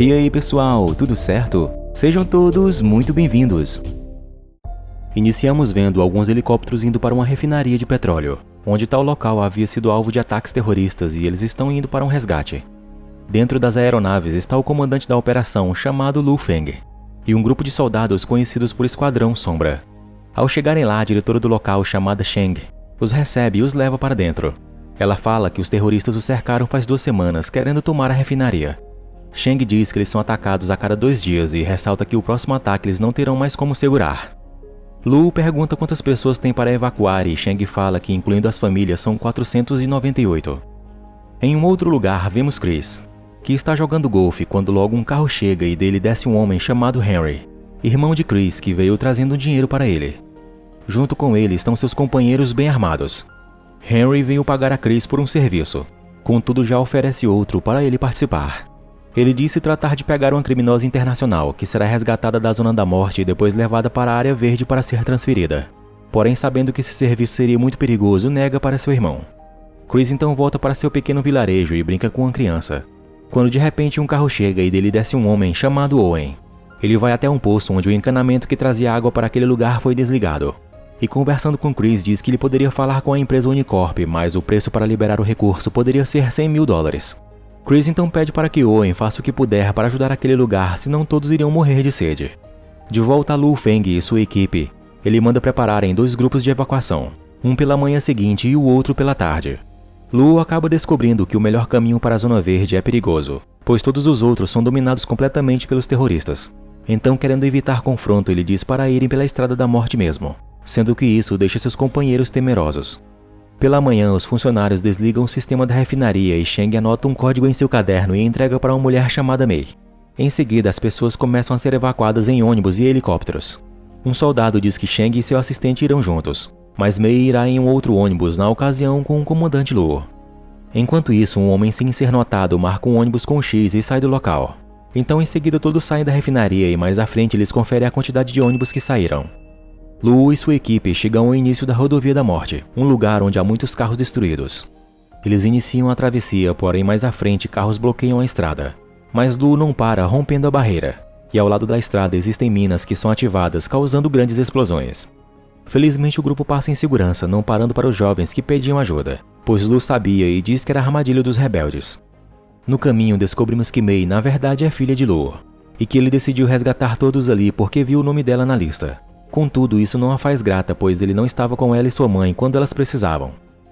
E aí pessoal, tudo certo? Sejam todos muito bem-vindos! Iniciamos vendo alguns helicópteros indo para uma refinaria de petróleo, onde tal local havia sido alvo de ataques terroristas e eles estão indo para um resgate. Dentro das aeronaves está o comandante da operação chamado Lu Feng, e um grupo de soldados conhecidos por Esquadrão Sombra. Ao chegarem lá, a diretora do local chamada Sheng os recebe e os leva para dentro. Ela fala que os terroristas os cercaram faz 2 semanas querendo tomar a refinaria. Sheng diz que eles são atacados a cada 2 dias e ressalta que o próximo ataque eles não terão mais como segurar. Lu pergunta quantas pessoas tem para evacuar e Sheng fala que, incluindo as famílias, são 498. Em um outro lugar, vemos Chris, que está jogando golfe quando logo um carro chega e dele desce um homem chamado Henry, irmão de Chris, que veio trazendo dinheiro para ele. Junto com ele estão seus companheiros bem armados. Henry veio pagar a Chris por um serviço, contudo já oferece outro para ele participar. Ele disse tratar de pegar uma criminosa internacional que será resgatada da Zona da Morte e depois levada para a Área Verde para ser transferida. Porém, sabendo que esse serviço seria muito perigoso, nega para seu irmão. Chris então volta para seu pequeno vilarejo e brinca com uma criança, quando de repente um carro chega e dele desce um homem chamado Owen. Ele vai até um poço onde o encanamento que trazia água para aquele lugar foi desligado. E conversando com Chris diz que ele poderia falar com a empresa Unicorp, mas o preço para liberar o recurso poderia ser $100.000. Chris então pede para que Owen faça o que puder para ajudar aquele lugar, senão todos iriam morrer de sede. De volta a Lu Feng e sua equipe, ele manda prepararem 2 grupos de evacuação, um pela manhã seguinte e o outro pela tarde. Lu acaba descobrindo que o melhor caminho para a Zona Verde é perigoso, pois todos os outros são dominados completamente pelos terroristas. Então, querendo evitar confronto, ele diz para irem pela Estrada da Morte mesmo, sendo que isso deixa seus companheiros temerosos. Pela manhã, os funcionários desligam o sistema da refinaria e Sheng anota um código em seu caderno e entrega para uma mulher chamada Mei. Em seguida, as pessoas começam a ser evacuadas em ônibus e helicópteros. Um soldado diz que Sheng e seu assistente irão juntos, mas Mei irá em um outro ônibus na ocasião com o comandante Lu. Enquanto isso, um homem sem ser notado marca um ônibus com X e sai do local. Então, em seguida, todos saem da refinaria e mais à frente eles conferem a quantidade de ônibus que saíram. Lu e sua equipe chegam ao início da Rodovia da Morte, um lugar onde há muitos carros destruídos. Eles iniciam a travessia, porém mais à frente carros bloqueiam a estrada. Mas Lu não para, rompendo a barreira, e ao lado da estrada existem minas que são ativadas, causando grandes explosões. Felizmente o grupo passa em segurança, não parando para os jovens que pediam ajuda, pois Lu sabia e diz que era a armadilha dos rebeldes. No caminho descobrimos que Mei na verdade é filha de Lu, e que ele decidiu resgatar todos ali porque viu o nome dela na lista. Contudo, isso não a faz grata, pois ele não estava com ela e sua mãe quando elas precisavam.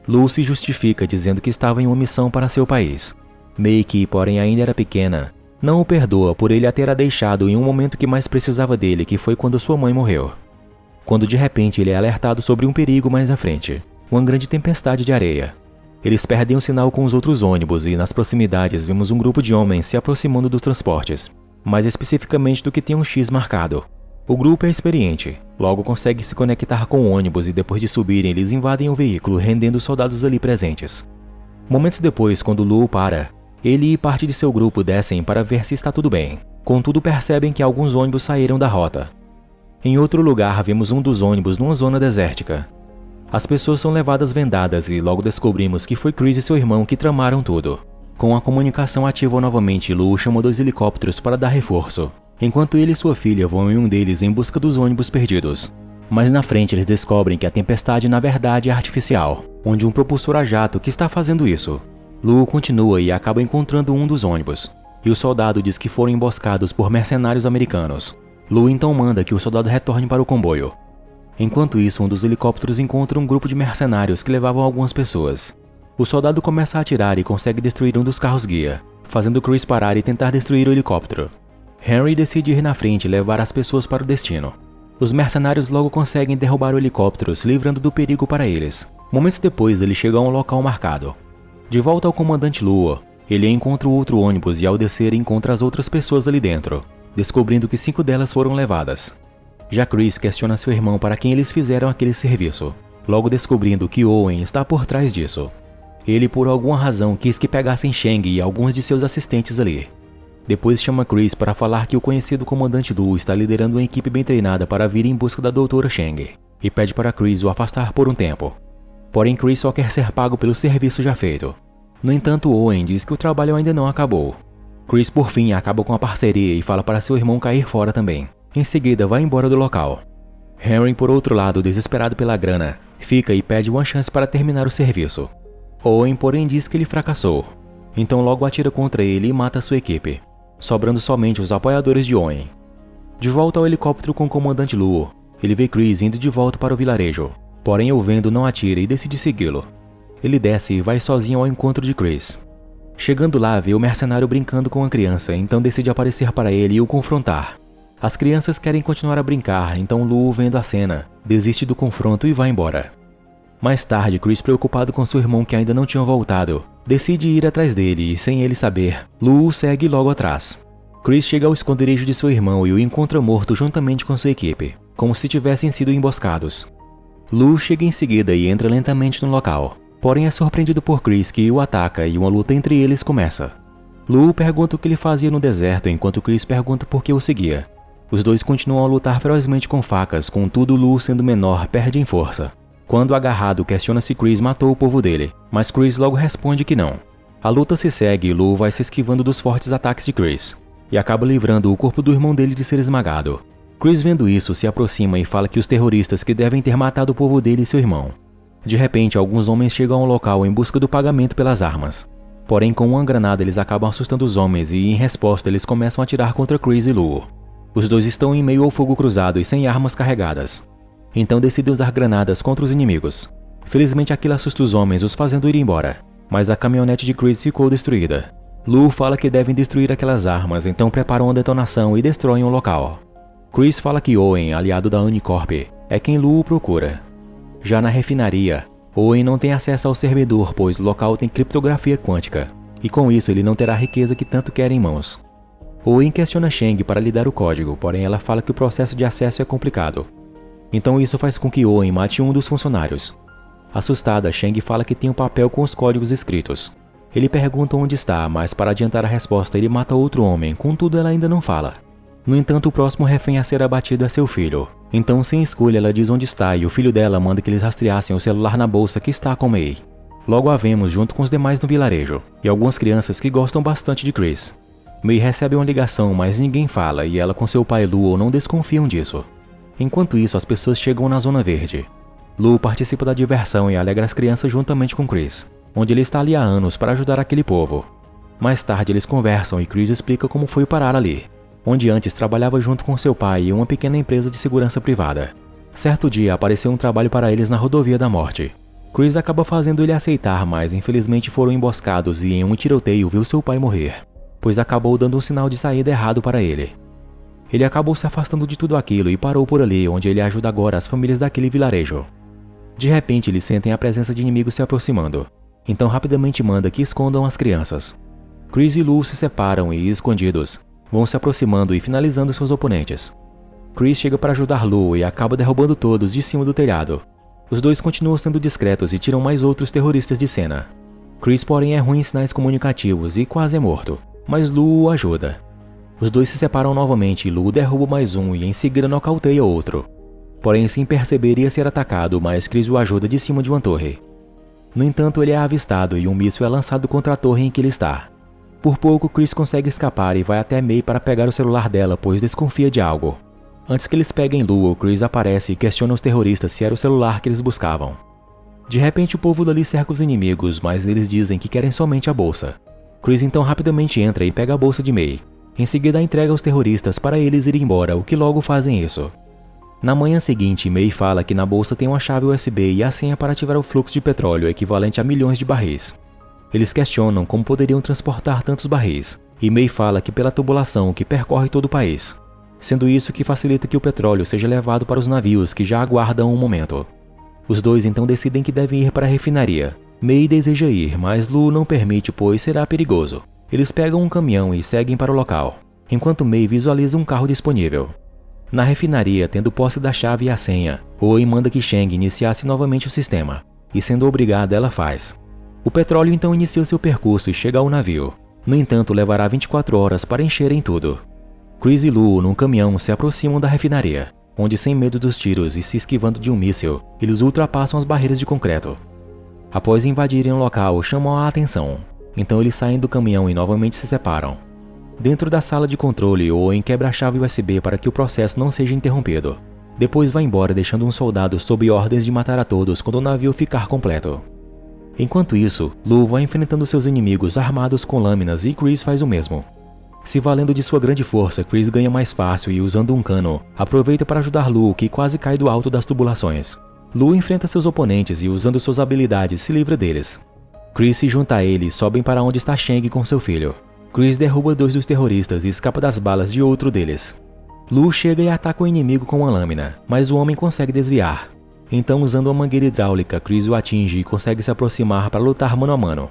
Lu se justifica dizendo que estava em uma missão para seu país. Mei, que porém ainda era pequena, não o perdoa por ele a ter a deixado em um momento que mais precisava dele, que foi quando sua mãe morreu. Quando de repente ele é alertado sobre um perigo mais à frente, uma grande tempestade de areia. Eles perdem o sinal com os outros ônibus e nas proximidades vemos um grupo de homens se aproximando dos transportes, mais especificamente do que tem um X marcado. O grupo é experiente, logo consegue se conectar com o ônibus e depois de subirem eles invadem o veículo, rendendo os soldados ali presentes. Momentos depois, quando Lu para, ele e parte de seu grupo descem para ver se está tudo bem, contudo percebem que alguns ônibus saíram da rota. Em outro lugar vemos um dos ônibus numa zona desértica. As pessoas são levadas vendadas e logo descobrimos que foi Chris e seu irmão que tramaram tudo. Com a comunicação ativa novamente, Lu chamou 2 helicópteros para dar reforço, enquanto ele e sua filha vão em um deles em busca dos ônibus perdidos. Mas na frente eles descobrem que a tempestade na verdade é artificial, onde um propulsor a jato que está fazendo isso. Lu continua e acaba encontrando um dos ônibus, e o soldado diz que foram emboscados por mercenários americanos. Lu então manda que o soldado retorne para o comboio. Enquanto isso, um dos helicópteros encontra um grupo de mercenários que levavam algumas pessoas. O soldado começa a atirar e consegue destruir um dos carros-guia, fazendo Chris parar e tentar destruir o helicóptero. Henry decide ir na frente e levar as pessoas para o destino. Os mercenários logo conseguem derrubar o helicóptero, se livrando do perigo para eles. Momentos depois, ele chega a um local marcado. De volta ao comandante Lu, ele encontra o outro ônibus e ao descer encontra as outras pessoas ali dentro, descobrindo que 5 delas foram levadas. Já Chris questiona seu irmão para quem eles fizeram aquele serviço, logo descobrindo que Owen está por trás disso. Ele por alguma razão quis que pegassem Sheng e alguns de seus assistentes ali. Depois chama Chris para falar que o conhecido comandante Lu está liderando uma equipe bem treinada para vir em busca da doutora Sheng, e pede para Chris o afastar por um tempo. Porém Chris só quer ser pago pelo serviço já feito. No entanto, Owen diz que o trabalho ainda não acabou. Chris por fim acaba com a parceria e fala para seu irmão cair fora também. Em seguida vai embora do local. Henry, por outro lado, desesperado pela grana, fica e pede uma chance para terminar o serviço. Owen, porém, diz que ele fracassou. Então logo atira contra ele e mata sua equipe, sobrando somente os apoiadores de Owen. De volta ao helicóptero com o comandante Luo, ele vê Chris indo de volta para o vilarejo, porém o vendo não atira e decide segui-lo. Ele desce e vai sozinho ao encontro de Chris. Chegando lá, vê o mercenário brincando com a criança, então decide aparecer para ele e o confrontar. As crianças querem continuar a brincar, então Luo, vendo a cena, desiste do confronto e vai embora. Mais tarde, Chris, preocupado com seu irmão que ainda não tinha voltado, decide ir atrás dele e, sem ele saber, Luo segue logo atrás. Chris chega ao esconderijo de seu irmão e o encontra morto juntamente com sua equipe, como se tivessem sido emboscados. Luo chega em seguida e entra lentamente no local, porém é surpreendido por Chris, que o ataca e uma luta entre eles começa. Luo pergunta o que ele fazia no deserto enquanto Chris pergunta por que o seguia. Os dois continuam a lutar ferozmente com facas, contudo Luo, sendo menor, perde em força. Quando agarrado, questiona se Chris matou o povo dele, mas Chris logo responde que não. A luta se segue e Luo vai se esquivando dos fortes ataques de Chris, e acaba livrando o corpo do irmão dele de ser esmagado. Chris, vendo isso, se aproxima e fala que os terroristas que devem ter matado o povo dele e seu irmão. De repente, alguns homens chegam ao local em busca do pagamento pelas armas. Porém, com uma granada eles acabam assustando os homens e, em resposta, eles começam a atirar contra Chris e Luo. Os dois estão em meio ao fogo cruzado e sem armas carregadas. Então decidem usar granadas contra os inimigos. Felizmente aquilo assusta os homens, os fazendo ir embora. Mas a caminhonete de Chris ficou destruída. Luo fala que devem destruir aquelas armas, então preparam a detonação e destroem o local. Chris fala que Owen, aliado da Unicorp, é quem Luo procura. Já na refinaria, Owen não tem acesso ao servidor, pois o local tem criptografia quântica, e com isso ele não terá a riqueza que tanto quer em mãos. Owen questiona Shang para lhe dar o código, porém ela fala que o processo de acesso é complicado. Então isso faz com que Owen mate um dos funcionários. Assustada, Shang fala que tem um papel com os códigos escritos. Ele pergunta onde está, mas para adiantar a resposta ele mata outro homem, contudo ela ainda não fala. No entanto, o próximo refém a ser abatido é seu filho. Então, sem escolha, ela diz onde está e o filho dela manda que eles rastreassem o celular na bolsa que está com Mei. Logo a vemos junto com os demais no vilarejo, e algumas crianças que gostam bastante de Chris. Mei recebe uma ligação, mas ninguém fala e ela com seu pai Luo não desconfiam disso. Enquanto isso, as pessoas chegam na Zona Verde. Luo participa da diversão e alegra as crianças juntamente com Chris, onde ele está ali há anos para ajudar aquele povo. Mais tarde eles conversam e Chris explica como foi parar ali, onde antes trabalhava junto com seu pai em uma pequena empresa de segurança privada. Certo dia apareceu um trabalho para eles na Rodovia da Morte. Chris acaba fazendo ele aceitar, mas infelizmente foram emboscados e em um tiroteio viu seu pai morrer, pois acabou dando um sinal de saída errado para ele. Ele acabou se afastando de tudo aquilo e parou por ali, onde ele ajuda agora as famílias daquele vilarejo. De repente eles sentem a presença de inimigos se aproximando, então rapidamente manda que escondam as crianças. Chris e Luo se separam e, escondidos, vão se aproximando e finalizando seus oponentes. Chris chega para ajudar Luo e acaba derrubando todos de cima do telhado. Os dois continuam sendo discretos e tiram mais outros terroristas de cena. Chris, porém, é ruim em sinais comunicativos e quase é morto, mas Luo o ajuda. Os dois se separam novamente e Luo derruba mais um e em seguida nocauteia outro. Porém, sem perceber, ia ser atacado, mas Chris o ajuda de cima de uma torre. No entanto, ele é avistado e um míssil é lançado contra a torre em que ele está. Por pouco, Chris consegue escapar e vai até Mei para pegar o celular dela, pois desconfia de algo. Antes que eles peguem Luo, Chris aparece e questiona os terroristas se era o celular que eles buscavam. De repente, o povo dali cerca os inimigos, mas eles dizem que querem somente a bolsa. Chris então rapidamente entra e pega a bolsa de Mei. Em seguida, entrega aos terroristas para eles irem embora, o que logo fazem isso. Na manhã seguinte, Mei fala que na bolsa tem uma chave USB e a senha para ativar o fluxo de petróleo equivalente a milhões de barris. Eles questionam como poderiam transportar tantos barris, e Mei fala que pela tubulação que percorre todo o país, sendo isso que facilita que o petróleo seja levado para os navios que já aguardam um momento. Os dois então decidem que devem ir para a refinaria. Mei deseja ir, mas Luo não permite, pois será perigoso. Eles pegam um caminhão e seguem para o local, enquanto Mei visualiza um carro disponível. Na refinaria, tendo posse da chave e a senha, Owen manda que Shang iniciasse novamente o sistema, e sendo obrigada, ela faz. O petróleo então inicia seu percurso e chega ao navio. No entanto, levará 24 horas para encherem tudo. Chris e Luo, num caminhão, se aproximam da refinaria, onde, sem medo dos tiros e se esquivando de um míssil, eles ultrapassam as barreiras de concreto. Após invadirem o local, chamam a atenção. Então eles saem do caminhão e novamente se separam. Dentro da sala de controle, Owen quebra a chave USB para que o processo não seja interrompido. Depois vai embora deixando um soldado sob ordens de matar a todos quando o navio ficar completo. Enquanto isso, Lu vai enfrentando seus inimigos armados com lâminas e Chris faz o mesmo. Se valendo de sua grande força, Chris ganha mais fácil e usando um cano, aproveita para ajudar Lu, que quase cai do alto das tubulações. Lu enfrenta seus oponentes e usando suas habilidades se livra deles. Chris se junta a ele e sobem para onde está Shang com seu filho. Chris derruba 2 dos terroristas e escapa das balas de outro deles. Lu chega e ataca o inimigo com uma lâmina, mas o homem consegue desviar. Então, usando uma mangueira hidráulica, Chris o atinge e consegue se aproximar para lutar mano a mano.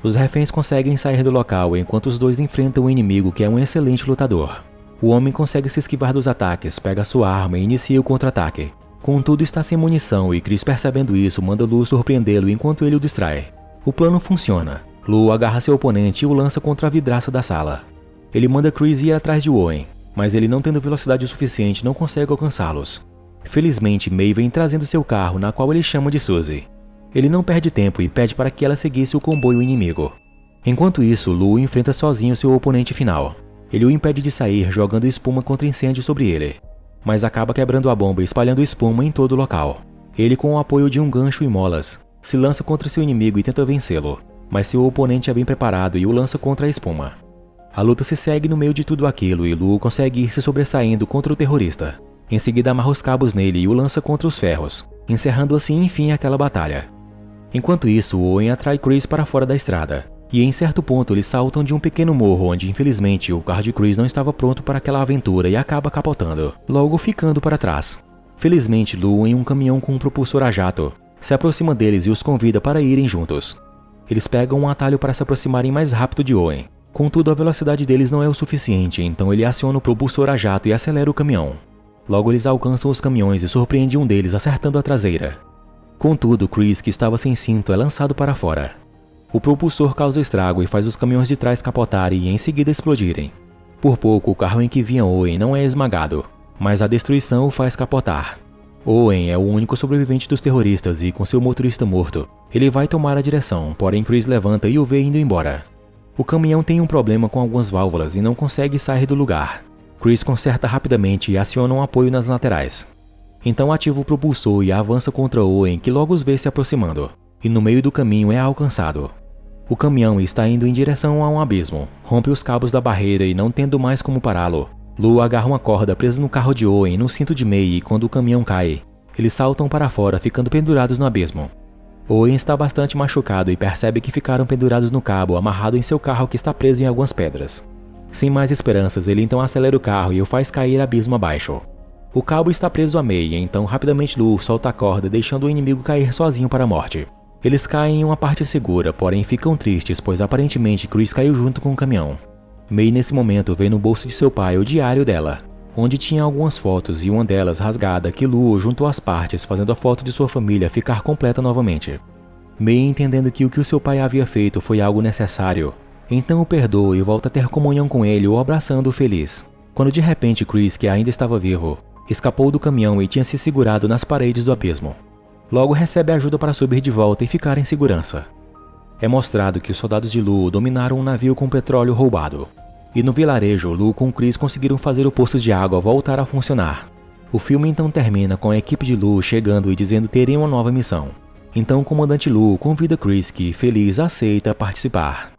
Os reféns conseguem sair do local enquanto os dois enfrentam o inimigo, que é um excelente lutador. O homem consegue se esquivar dos ataques, pega sua arma e inicia o contra-ataque. Contudo, está sem munição e Chris, percebendo isso, manda Lu surpreendê-lo enquanto ele o distrai. O plano funciona. Lu agarra seu oponente e o lança contra a vidraça da sala. Ele manda Chris ir atrás de Owen, mas ele, não tendo velocidade o suficiente, não consegue alcançá-los. Felizmente, May vem trazendo seu carro, na qual ele chama de Suzy. Ele não perde tempo e pede para que ela seguisse o comboio inimigo. Enquanto isso, Lu enfrenta sozinho seu oponente final. Ele o impede de sair, jogando espuma contra incêndio sobre ele, mas acaba quebrando a bomba e espalhando espuma em todo o local. Ele, com o apoio de um gancho e molas, se lança contra seu inimigo e tenta vencê-lo, mas seu oponente é bem preparado e o lança contra a espuma. A luta se segue no meio de tudo aquilo e Lu consegue ir se sobressaindo contra o terrorista. Em seguida, amarra os cabos nele e o lança contra os ferros, encerrando assim enfim aquela batalha. Enquanto isso, Owen atrai Chris para fora da estrada, e em certo ponto eles saltam de um pequeno morro onde, infelizmente, o carro de Chris não estava pronto para aquela aventura e acaba capotando, logo ficando para trás. Felizmente, Lu, em um caminhão com um propulsor a jato, se aproxima deles e os convida para irem juntos. Eles pegam um atalho para se aproximarem mais rápido de Owen. Contudo, a velocidade deles não é o suficiente, então ele aciona o propulsor a jato e acelera o caminhão. Logo eles alcançam os caminhões e surpreende um deles acertando a traseira. Contudo, Chris, que estava sem cinto, é lançado para fora. O propulsor causa estrago e faz os caminhões de trás capotarem e em seguida explodirem. Por pouco, o carro em que vinha Owen não é esmagado, mas a destruição o faz capotar. Owen é o único sobrevivente dos terroristas e, com seu motorista morto, ele vai tomar a direção, porém Chris levanta e o vê indo embora. O caminhão tem um problema com algumas válvulas e não consegue sair do lugar. Chris conserta rapidamente e aciona um apoio nas laterais. Então ativa o propulsor e avança contra Owen, que logo os vê se aproximando, e no meio do caminho é alcançado. O caminhão está indo em direção a um abismo, rompe os cabos da barreira e, não tendo mais como pará-lo, Lu agarra uma corda presa no carro de Owen no cinto de May e, quando o caminhão cai, eles saltam para fora, ficando pendurados no abismo. Owen está bastante machucado e percebe que ficaram pendurados no cabo amarrado em seu carro, que está preso em algumas pedras. Sem mais esperanças, ele então acelera o carro e o faz cair abismo abaixo. O cabo está preso a May, então rapidamente Lu solta a corda, deixando o inimigo cair sozinho para a morte. Eles caem em uma parte segura, porém ficam tristes, pois aparentemente Chris caiu junto com o caminhão. May nesse momento vê no bolso de seu pai o diário dela, onde tinha algumas fotos e uma delas rasgada que Lu juntou às partes, fazendo a foto de sua família ficar completa novamente. May, entendendo que o seu pai havia feito foi algo necessário, então o perdoa e volta a ter comunhão com ele, o abraçando feliz. Quando de repente Chris, que ainda estava vivo, escapou do caminhão e tinha se segurado nas paredes do abismo. Logo recebe ajuda para subir de volta e ficar em segurança. É mostrado que os soldados de Lu dominaram um navio com petróleo roubado. E no vilarejo, Lu com Chris conseguiram fazer o poço de água voltar a funcionar. O filme então termina com a equipe de Lu chegando e dizendo terem uma nova missão. Então o comandante Lu convida Chris, que, feliz, aceita participar.